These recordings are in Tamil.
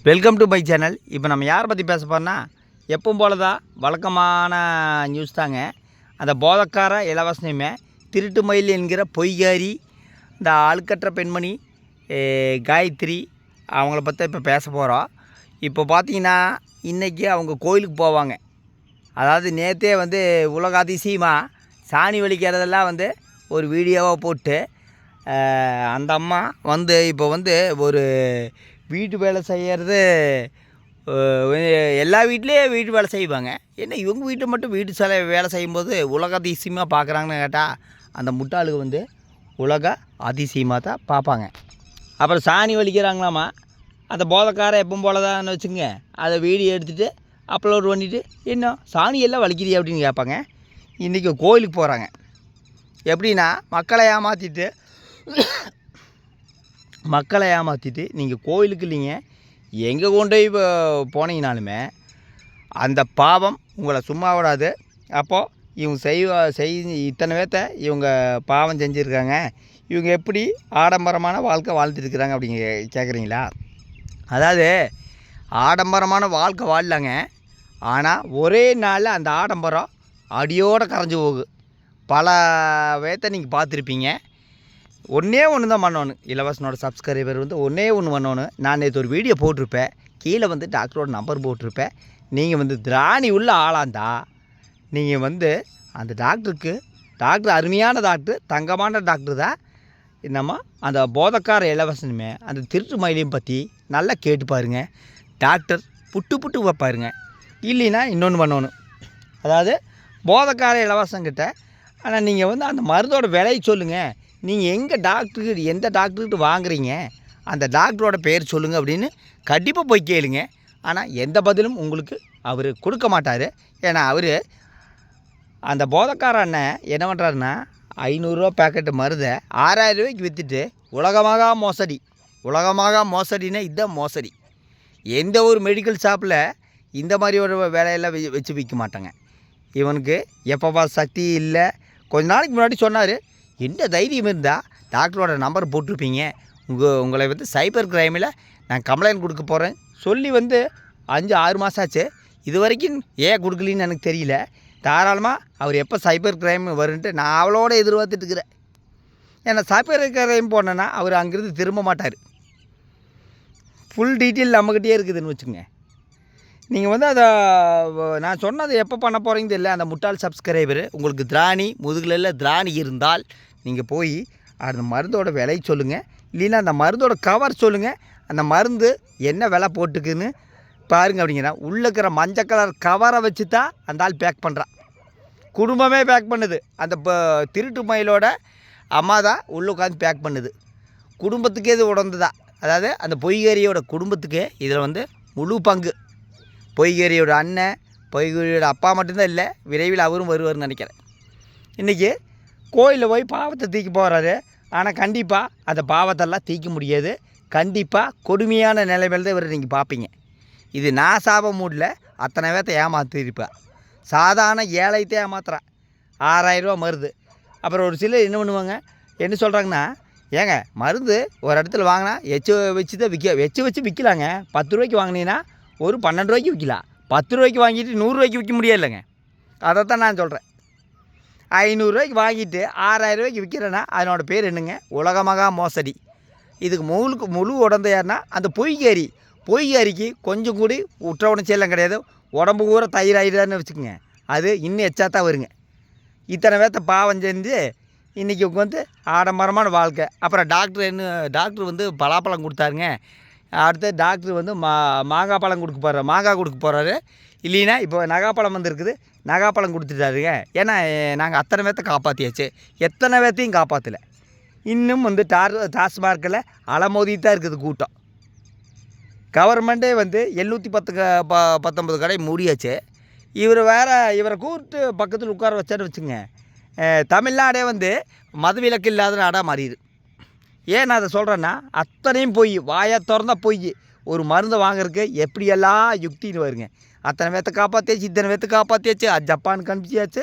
Welcome to my channel. இப்போ நம்ம யாரை பற்றி பேச போகிறோன்னா, எப்பவும் போல தான் வழக்கமான நியூஸ் தாங்க. அந்த போதக்கார இளவரசனையுமே திருட்டு மயில் என்கிற பொய்காரி, இந்த அழுக்கற்ற பெண்மணி காயத்ரி, அவங்கள பற்றி இப்போ பேச போகிறோம். இப்போ பார்த்தீங்கன்னா, இன்றைக்கி அவங்க கோயிலுக்கு போவாங்க. அதாவது நேற்றே வந்து உலக அதிசயமாக சாணி வலிக்கிறதெல்லாம் வந்து ஒரு வீடியோவாக போட்டு, அந்த அம்மா வந்து இப்போ வந்து ஒரு வீட்டு வேலை செய்கிறது, எல்லா வீட்லேயும் வீட்டு வேலை செய்வாங்க. என்ன இவங்க வீட்டில் மட்டும் வீட்டு வேலை செய்யும்போது உலக அதிசயமாக பார்க்குறாங்கன்னு கேட்டால், அந்த முட்டாளுக்கு வந்து உலக அதிசயமாக தான் பார்ப்பாங்க. அப்புறம் சாணி வலிக்கிறாங்களாமா. அந்த போதைக்கார எப்பவும் போல தான் வச்சுங்க, அதை வீடியோ எடுத்துகிட்டு அப்லோட் பண்ணிவிட்டு, என்ன சாணி எல்லாம் வலிக்கிறியா அப்படின்னு கேட்பாங்க. இன்றைக்கி கோயிலுக்கு போகிறாங்க. எப்படின்னா மக்களை ஏமாற்றிட்டு நீங்கள் கோயிலுக்கு இல்லைங்க, எங்கே கொண்டு போனீங்கனாலுமே அந்த பாவம் உங்களை சும்மா விடாது. அப்போது இவங்க இத்தனை பேர்த்த இவங்க பாவம் செஞ்சுருக்காங்க, இவங்க எப்படி ஆடம்பரமான வாழ்க்கை வாழ்ந்துட்டுருக்குறாங்க அப்படிங்க கேட்குறீங்களா? அதாவது ஆடம்பரமான வாழ்க்கை வாழலாங்க, ஆனால் ஒரே நாளில் அந்த ஆடம்பரம் அடியோடு கரைஞ்சி போகும். பல பேர்த்த நீங்கள் பார்த்துருப்பீங்க. ஒன்றே ஒன்று தான் பண்ணணும். இலவசனோட சப்ஸ்கிரைபர் வந்து ஒன்றே ஒன்று பண்ணணும். நான் நேற்று ஒரு வீடியோ போட்டிருப்பேன், கீழே வந்து டாக்டரோட நம்பர் போட்டிருப்பேன். நீங்கள் வந்து திராணி உள்ள ஆளாந்தா நீங்கள் வந்து அந்த டாக்டர் அருமையான டாக்டர், தங்கமான டாக்டர் தான். நம்ம அந்த போதக்கார இலவசனுமே அந்த திருட்டு மயிலையும் பற்றி நல்லா கேட்டு பாருங்கள். டாக்டர் புட்டு வைப்பாருங்க. இல்லைன்னா இன்னொன்று பண்ணணும். அதாவது போதக்கார இலவசங்கிட்ட, ஆனால் நீங்கள் வந்து அந்த மருந்தோட விலையை சொல்லுங்கள். நீங்கள் எந்த டாக்டர்கிட்ட வாங்குறீங்க, அந்த டாக்டரோட பேர் சொல்லுங்கள் அப்படின்னு கண்டிப்பாக போய் கேளுங்க. ஆனால் எந்த பதிலும் உங்களுக்கு அவர் கொடுக்க மாட்டார். ஏன்னா அவர் அந்த போதக்கார அண்ணன் என்ன பண்ணுறாருன்னா, 500 பேக்கெட்டு மருந்தை 6000 ரூபாய்க்கு விற்றுட்டு உலகமாக மோசடினா இதுதான் மோசடி. எந்த ஒரு மெடிக்கல் ஷாப்பில் இந்த மாதிரி ஒரு வேலையெல்லாம் வச்சு விற்க மாட்டாங்க. இவனுக்கு எப்போ சக்தி இல்லை. கொஞ்ச நாளைக்கு முன்னாடி சொன்னார், என்ன தைரியம் இருந்தால் டாக்டரோட நம்பர் போட்டிருப்பீங்க, உங்களை வந்து சைபர் கிரைமில் நான் கம்ப்ளைண்ட் கொடுக்க போகிறேன் சொல்லி வந்து 5-6 மாதம் ஆச்சு. இது வரைக்கும் ஏன் கொடுக்கலின்னு எனக்கு தெரியல. தாராளமாக அவர் எப்போ சைபர் கிரைம் வருன்ட்டு நான் அவளோட எதிர்பார்த்துட்டுருக்கிறேன். ஏன்னா சைபர் கிரைம் போனேன்னா அவர் அங்கேருந்து திரும்ப மாட்டார். ஃபுல் டீட்டெயில் நம்மக்கிட்டே இருக்குதுன்னு வச்சுங்க. நீங்கள் வந்து அதை நான் சொன்னதை எப்போ பண்ண போகிறீங்கன்னு தெரியல. அந்த முட்டாள் சப்ஸ்கிரைபரு, உங்களுக்கு முதுகில் திராணி இருந்தால் நீங்கள் போய் அந்த மருந்தோட விலை சொல்லுங்கள். இல்லைன்னா அந்த மருந்தோட கவர் சொல்லுங்கள். அந்த மருந்து என்ன விலை போட்டுக்குன்னு பாருங்கள். அப்படிங்கிறா உள்ளே இருக்கிற மஞ்சள் கலர் கவரை வச்சு தான் அந்த ஆள் பேக் பண்ணுறான். குடும்பமே பேக் பண்ணுது. அந்த திருட்டு மயிலோட அம்மா தான் உள்ளே உட்காந்து பேக் பண்ணுது. குடும்பத்துக்கே இது உடந்து தான். அதாவது அந்த பொய்கேரியோட குடும்பத்துக்கு இதில் வந்து முழு பங்கு. பொய்கேரியோட அண்ணன், பொய்கேரியோட அப்பா மட்டும்தான் இல்லை, விரைவில் அவரும் வருவார்னு நினைக்கிறேன். இன்றைக்கி கோயிலில் போய் பாவத்தை தீக்க போகிறாரு. ஆனால் கண்டிப்பாக அந்த பாவத்தெல்லாம் தீக்க முடியாது. கண்டிப்பாக கொடுமையான நிலைமையில் தான் இவர் நீங்கள் பார்ப்பீங்க. இது நான் சாப மூடில் அத்தனை பேர்த்த ஏமாற்றிருப்பேன். சாதாரண ஏழையத்தை ஏமாத்துறான். 6000 ரூபா மருந்து. அப்புறம் ஒரு சிலர் என்ன பண்ணுவாங்க, என்ன சொல்கிறாங்கன்னா, ஏங்க மருந்து ஒரு இடத்துல வாங்கினா வச்சு தான் வச்சு விற்கலாங்க. 10 ரூபாய்க்கு வாங்கினீங்கன்னா ஒரு 12 ரூபாய்க்கு விற்கலாம். 10 ரூபாய்க்கு வாங்கிட்டு 100 ரூபாய்க்கு விற்க முடியாது இல்லைங்க. அதை தான் நான் சொல்கிறேன். 500 ரூபாய்க்கு வாங்கிட்டு 6000 ரூபாய்க்கு விற்கிறேன்னா அதனோட பேர் என்னங்க? உலகமாக மோசடி. இதுக்கு முழு உடந்த யாருன்னா அந்த பொய்காரிக்கு கொஞ்சம் கூடி உற்ற உணர்ச்சியெல்லாம் கிடையாது. உடம்பு கூற தயிராயிடுதான்னு வச்சுக்கோங்க. அது இன்னும் எச்சாத்தான் வருங்க. இத்தனை பேர்த்த பாவம் செஞ்சு இன்றைக்கி வந்து ஆடம்பரமான வாழ்க்கை. அப்புறம் டாக்டர் வந்து பலாப்பழம் கொடுத்தாருங்க. அடுத்து டாக்டர் வந்து மாங்காய் பழம் கொடுக்க போகிறாரு. இல்லைன்னா இப்போ நகாப்பழம் வந்துருக்குது, நகாப்பழம் கொடுத்துட்டாருங்க. ஏன்னா நாங்கள் அத்தனை பேர்த்த காப்பாற்றியாச்சு. எத்தனை பேர்த்தையும் காப்பாற்றலை. இன்னும் வந்து டாஸ்மார்க்கில் அலமோதிட்டு தான் இருக்குது கூட்டம். கவர்மெண்ட்டே வந்து 719 கடை மூடியாச்சு. இவரை கூப்பிட்டு பக்கத்தில் உட்கார வச்சான்னு வச்சுங்க, தமிழ்நாடே வந்து மதவிலக்கு இல்லாத நாடாக மாறிடுது. ஏன் நான் அதை சொல்கிறேன்னா, அத்தனையும் போய் வாயை திறந்தா போய் ஒரு மருந்தை வாங்குறதுக்கு எப்படியெல்லாம் யுக்தின்னு வருங்க. அத்தனை பேர்த்த காப்பாற்றியாச்சு, இத்தனை பேர்த்த காப்பாற்றியாச்சு. ஜப்பானுக்கு அனுப்பியாச்சு,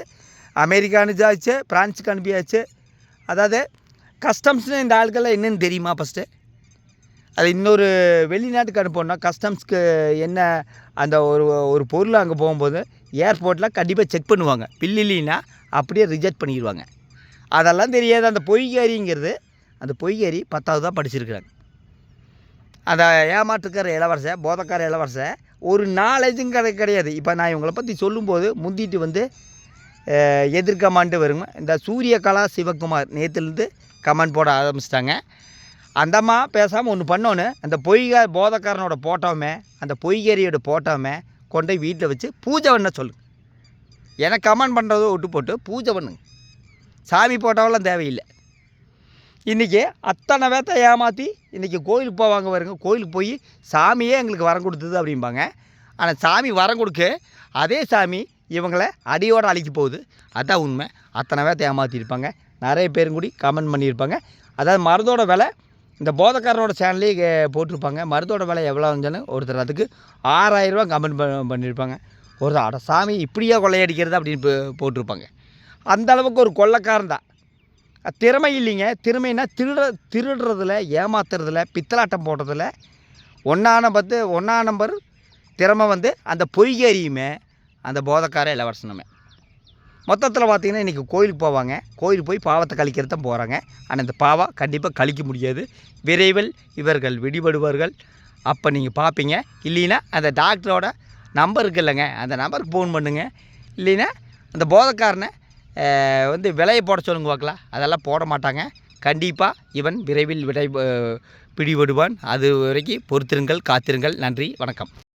அமெரிக்கா அனுப்பியாச்சு, பிரான்ஸுக்கு அனுப்பியாச்சு. அதாவது கஸ்டம்ஸ்னு இந்த ஆட்கள்லாம் என்னென்னு தெரியுமா? ஃபஸ்ட்டு அது இன்னொரு வெளிநாட்டுக்கு அனுப்பணும்னா கஸ்டம்ஸ்க்கு என்ன அந்த ஒரு பொருள் அங்கே போகும்போது ஏர்போர்ட்டில் கண்டிப்பாக செக் பண்ணுவாங்க. பில் இல்லைன்னா அப்படியே ரிஜெக்ட் பண்ணிடுவாங்க. அதெல்லாம் தெரியாது. அந்த பொய்காரிங்கிறது, அந்த பொய்காரி 10வது தான் படிச்சிருக்கிறாங்க. அந்த ஏமாற்றுக்கார இளவரசன், போதக்கார இளவரசன் ஒரு நாலேஜும் கிடையாது. இப்போ நான் இவங்களை பற்றி சொல்லும்போது முந்திட்டு வந்து எதிர்கமான்ட்டு வருங்க. இந்த சூரியகலா சிவகுமார் நேற்றுலேருந்து கமெண்ட் போட ஆரம்பிச்சிட்டாங்க. அந்தம்மா பேசாமல் ஒன்று பண்ணோன்னு, அந்த போதக்காரனோட போட்டோமே, அந்த பொய்கேரியோட போட்டோமே கொண்டு போய் வீட்டில் வச்சு பூஜை பண்ண சொல்லுங்க. எனக்கு கமெண்ட் பண்ணுறதோ விட்டு போட்டு பூஜை பண்ணுங்க. சாமி போட்டோவெல்லாம் தேவையில்லை. இன்றைக்கி அத்தனை பேர்த்த ஏமாற்றி இன்றைக்கி கோயிலுக்கு போவாங்க பாருங்க. கோயிலுக்கு போய் சாமியே எங்களுக்கு வரம் கொடுத்தது அப்படிம்பாங்க. ஆனால் சாமி வரம் கொடுக்க அதே சாமி இவங்களை அடியோடு அழிக்க போகுது. அதுதான் உண்மை. அத்தனை பேர்த்த ஏமாற்றிருப்பாங்க. நிறைய பேரும் கூடி கமெண்ட் பண்ணியிருப்பாங்க. அதாவது மருந்தோட விலை இந்த போதக்காரனோட சேனல்லே போட்டிருப்பாங்க. மருந்தோட விலை எவ்வளோ இருந்துச்சுன்னு ஒருத்தர் அதுக்கு 6000 ரூபா கமெண்ட் பண்ணியிருப்பாங்க. ஒரு அட சாமி இப்படியே கொள்ளையடிக்கிறது அப்படின்னு போட்டிருப்பாங்க. அந்த அளவுக்கு ஒரு கொள்ளைக்காரன் தான். திறமை இல்லைங்க. திறமைன்னா திருடுறதுல, ஏமாத்துறதுல, பித்தலாட்டம் போடுறதுல ஒன்றா நம்பர் திறமை வந்து அந்த பொய்கேரியுமே அந்த போதக்கார இளவரசனுமே. மொத்தத்தில் பார்த்திங்கன்னா இன்றைக்கி கோயிலுக்கு போவாங்க. கோயிலுக்கு போய் பாவத்தை கழிக்கிறது தான் போகிறாங்க. ஆனால் இந்த பாவம் கண்டிப்பாக கழிக்க முடியாது. விரைவில் இவர்கள் விடுபடுவார்கள். அப்போ நீங்கள் பார்ப்பீங்க. இல்லைன்னா அந்த டாக்டரோட நம்பர் இருக்குல்லங்க, அந்த நம்பருக்கு ஃபோன் பண்ணுங்க. இல்லைன்னா அந்த போதக்காரனை வந்து விலையை போட சொல்லுங்க பார்க்கலாம். அதெல்லாம் போட மாட்டாங்க. கண்டிப்பாக இவன் விரைவில் பிடிபடுவான். அது வரைக்கும் பொறுத்திருங்கள், காத்திருங்கள். நன்றி, வணக்கம்.